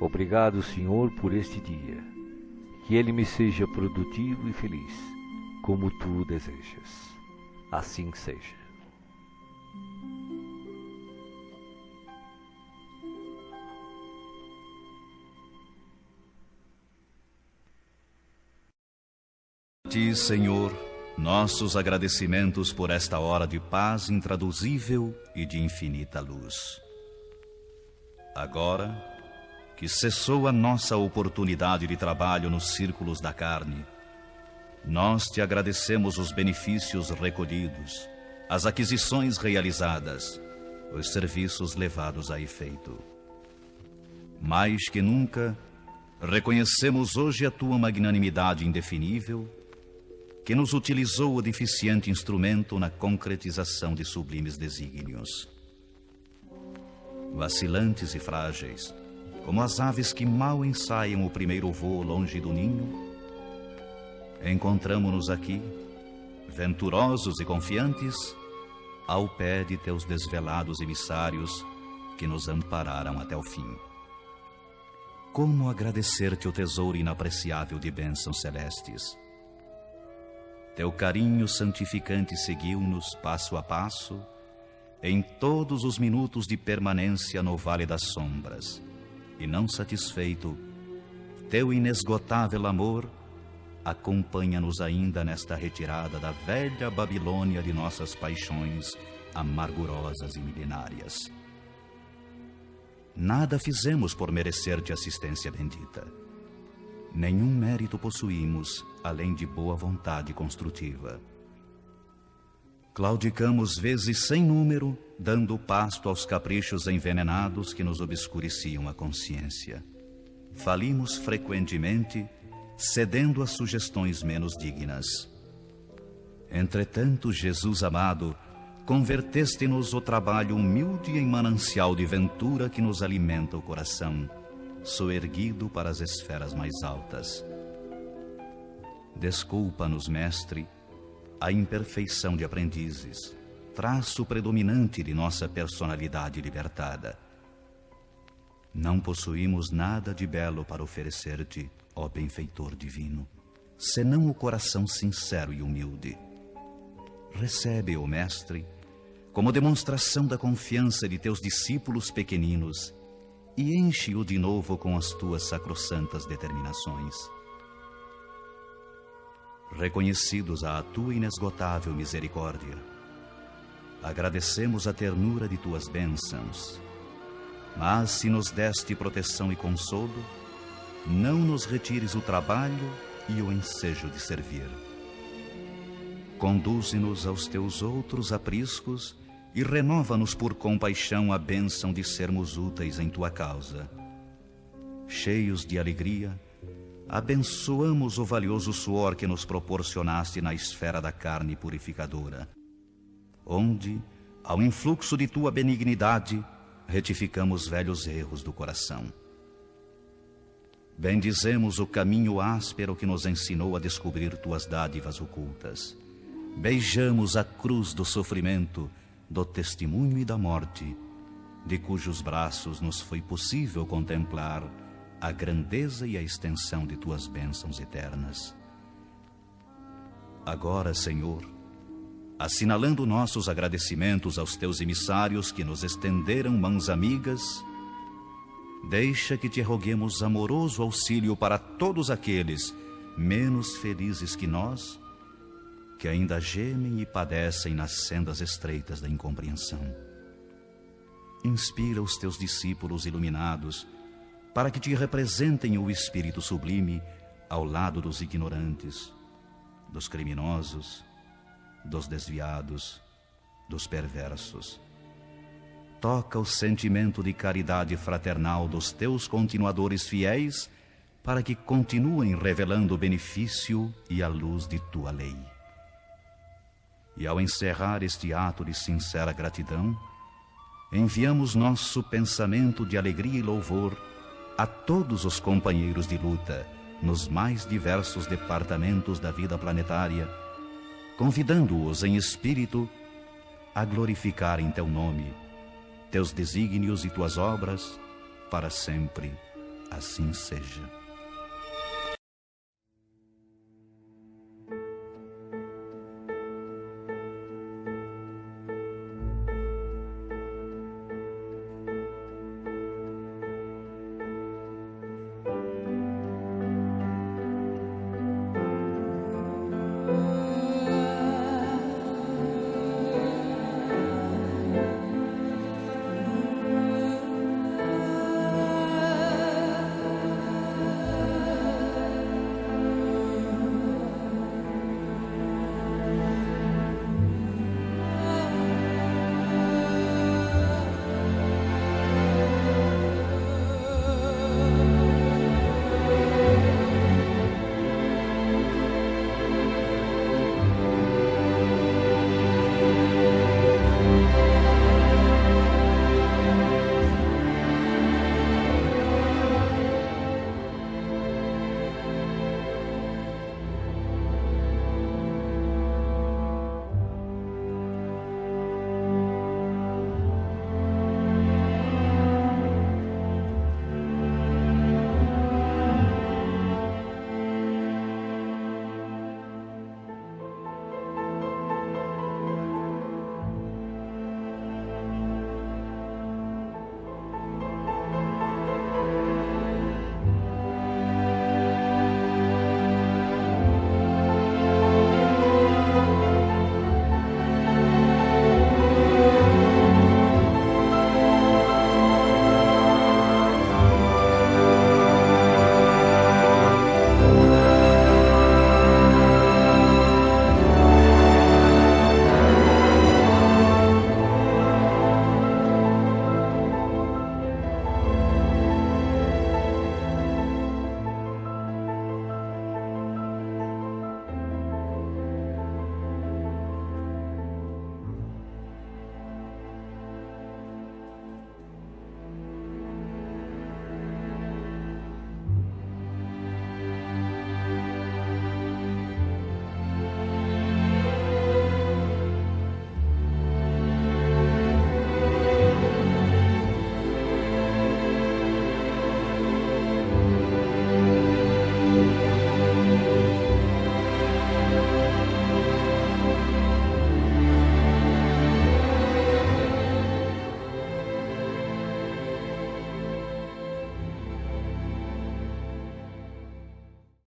Obrigado, Senhor, por este dia. Que ele me seja produtivo e feliz, como tu desejas. Assim seja. A ti, Senhor, nossos agradecimentos por esta hora de paz intraduzível e de infinita luz. Agora que cessou a nossa oportunidade de trabalho nos círculos da carne, nós te agradecemos os benefícios recolhidos, as aquisições realizadas, os serviços levados a efeito. Mais que nunca, reconhecemos hoje a tua magnanimidade indefinível, que nos utilizou o deficiente instrumento na concretização de sublimes desígnios. Vacilantes e frágeis, como as aves que mal ensaiam o primeiro voo longe do ninho, encontramo-nos aqui, venturosos e confiantes, ao pé de teus desvelados emissários que nos ampararam até o fim. Como agradecer-te o tesouro inapreciável de bênçãos celestes? Teu carinho santificante seguiu-nos passo a passo, em todos os minutos de permanência no Vale das Sombras, e não satisfeito, teu inesgotável amor acompanha-nos ainda nesta retirada da velha Babilônia de nossas paixões amargurosas e milenárias. Nada fizemos por merecer-te assistência bendita. Nenhum mérito possuímos, além de boa vontade construtiva. Claudicamos vezes sem número, dando pasto aos caprichos envenenados que nos obscureciam a consciência. Falimos frequentemente, cedendo a sugestões menos dignas. Entretanto, Jesus amado, converteste-nos o trabalho humilde em manancial de ventura que nos alimenta o coração, soerguido para as esferas mais altas. Desculpa-nos, Mestre, a imperfeição de aprendizes, traço predominante de nossa personalidade libertada. Não possuímos nada de belo para oferecer-te, ó benfeitor divino, senão o coração sincero e humilde. Recebe, ó Mestre, como demonstração da confiança de teus discípulos pequeninos, e enche-o de novo com as tuas sacrossantas determinações. Reconhecidos à tua inesgotável misericórdia, agradecemos a ternura de tuas bênçãos, mas se nos deste proteção e consolo, não nos retires o trabalho e o ensejo de servir. Conduze-nos aos teus outros apriscos e renova-nos por compaixão a bênção de sermos úteis em tua causa. Cheios de alegria, abençoamos o valioso suor que nos proporcionaste na esfera da carne purificadora, onde, ao influxo de tua benignidade, retificamos velhos erros do coração. Bendizemos o caminho áspero que nos ensinou a descobrir tuas dádivas ocultas. Beijamos a cruz do sofrimento, do testemunho e da morte, de cujos braços nos foi possível contemplar a grandeza e a extensão de tuas bênçãos eternas. Agora, Senhor, assinalando nossos agradecimentos aos teus emissários que nos estenderam mãos amigas, deixa que te roguemos amoroso auxílio para todos aqueles menos felizes que nós, que ainda gemem e padecem nas sendas estreitas da incompreensão. Inspira os teus discípulos iluminados para que te representem o Espírito sublime ao lado dos ignorantes, dos criminosos, dos desviados, dos perversos. Toca o sentimento de caridade fraternal dos teus continuadores fiéis para que continuem revelando o benefício e a luz de tua lei. E ao encerrar este ato de sincera gratidão, enviamos nosso pensamento de alegria e louvor a todos os companheiros de luta nos mais diversos departamentos da vida planetária, convidando-os em espírito a glorificar em teu nome, teus desígnios e tuas obras, para sempre assim seja.